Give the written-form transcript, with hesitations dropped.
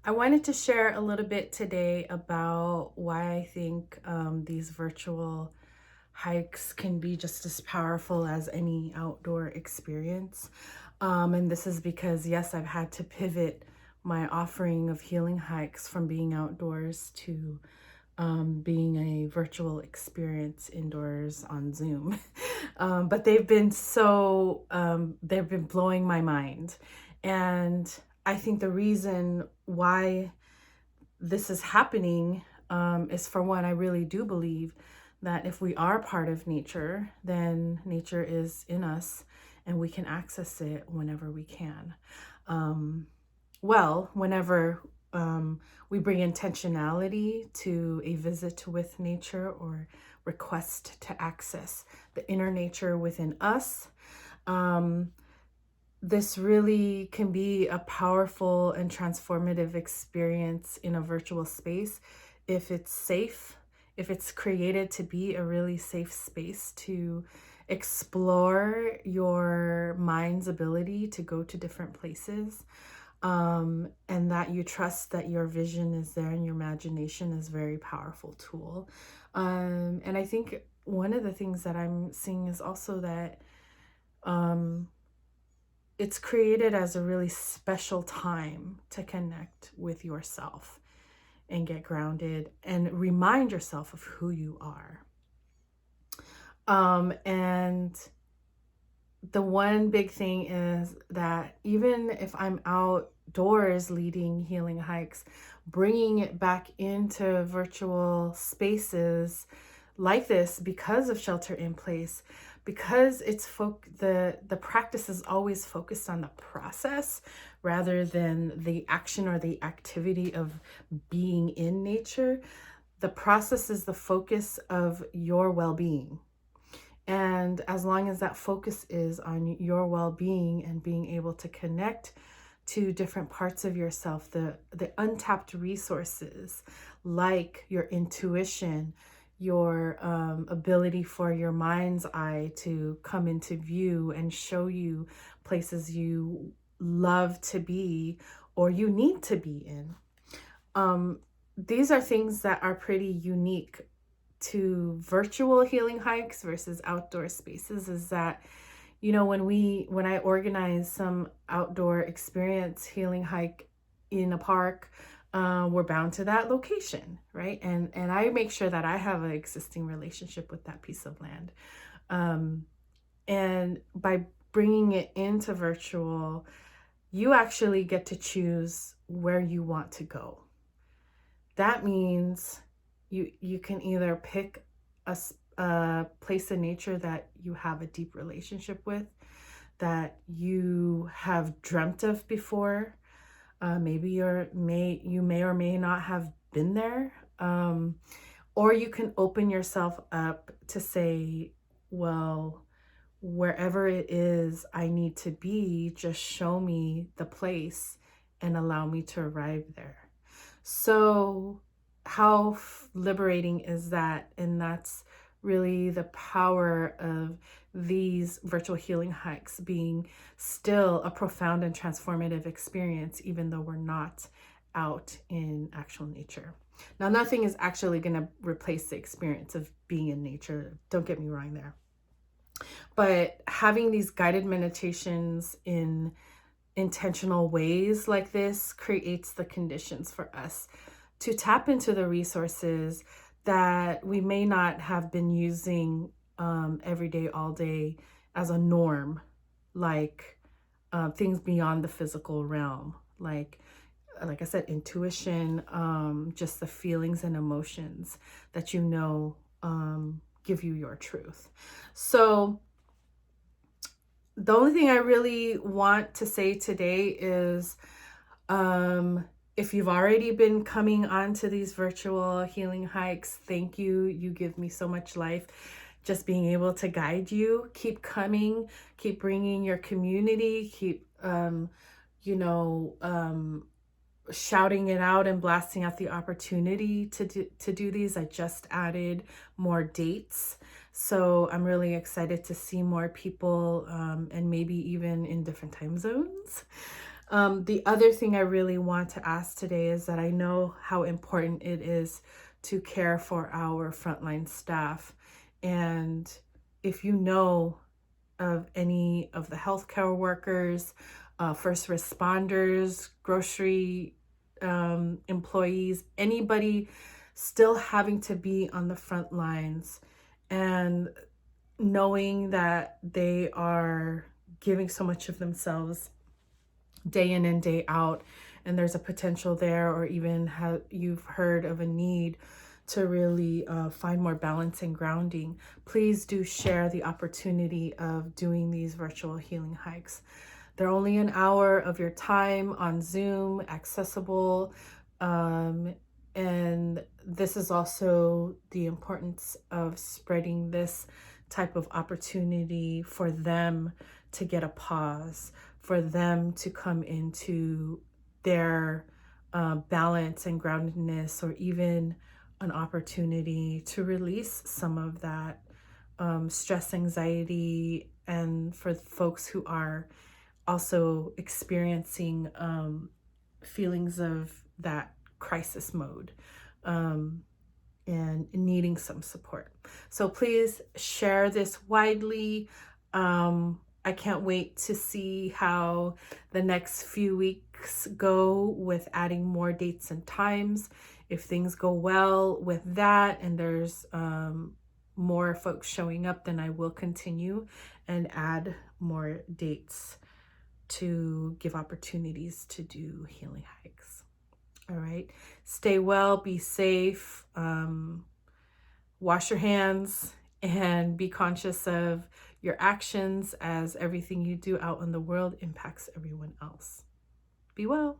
I wanted to share a little bit today about why I think these virtual hikes can be just as powerful as any outdoor experience. And this is because, yes, I've had to pivot my offering of healing hikes from being outdoors to being a virtual experience indoors on Zoom. But they've been blowing my mind. And I think the reason why this is happening is, for one, I really do believe that if we are part of nature, then nature is in us and we can access it whenever we can. Um, whenever we bring intentionality to a visit with nature or request to access the inner nature within us, um, this really can be a powerful and transformative experience in a virtual space if it's safe, if it's created to be a really safe space to explore your mind's ability to go to different places, and that you trust that your vision is there and your imagination is a very powerful tool. And I think one of the things that I'm seeing is also that um, it's created as a really special time to connect with yourself and get grounded and remind yourself of who you are. And the one big thing is that even if I'm outdoors leading healing hikes, bringing it back into virtual spaces like this because of shelter in place, because the practice is always focused on the process rather than the action or the activity of being in nature. The process is the focus of your well-being, and as long as that focus is on your well-being and being able to connect to different parts of yourself, the untapped resources like your intuition, your ability for your mind's eye to come into view and show you places you love to be or you need to be in. Um, these are things that are pretty unique to virtual healing hikes versus outdoor spaces. Is that, when I organize some outdoor experience healing hike in a park, we're bound to that location, right? And I make sure that I have an existing relationship with that piece of land. um, and by bringing it into virtual, you actually get to choose where you want to go. That means you can either pick a place in nature that you have a deep relationship with, that you have dreamt of before. Maybe you may or may not have been there, or you can open yourself up to say, well, wherever it is I need to be, just show me the place and allow me to arrive there. So, how liberating is that? And that's really the power of these virtual healing hikes being still a profound and transformative experience, even though we're not out in actual nature. Now, nothing is actually going to replace the experience of being in nature. Don't get me wrong there. But having these guided meditations in intentional ways like this creates the conditions for us to tap into the resources that we may not have been using every day, all day as a norm, like things beyond the physical realm, like I said, intuition, just the feelings and emotions that give you your truth. So the only thing I really want to say today is, if you've already been coming onto these virtual healing hikes, thank you. You give me so much life. Just being able to guide you, keep coming, keep bringing your community, keep, you know, shouting it out and blasting out the opportunity to do these. I just added more dates. So I'm really excited to see more people, and maybe even in different time zones. The other thing I really want to ask today is that I know how important it is to care for our frontline staff. And if you know of any of the healthcare workers, first responders, grocery employees, anybody still having to be on the front lines and knowing that they are giving so much of themselves day in and day out, and there's a potential there, or even you've heard of a need to really find more balance and grounding, please do share the opportunity of doing these virtual healing hikes. They're only an hour of your time on Zoom, accessible. And this is also the importance of spreading this type of opportunity for them to get a pause, for them to come into their balance and groundedness, or even an opportunity to release some of that stress, anxiety, and for folks who are also experiencing feelings of that crisis mode and needing some support. So please share this widely. I can't wait to see how the next few weeks go with adding more dates and times. If things go well with that and there's more folks showing up, then I will continue and add more dates to give opportunities to do healing hikes. All right. Stay well, be safe, wash your hands, and be conscious of your actions, as everything you do out in the world impacts everyone else. Be well.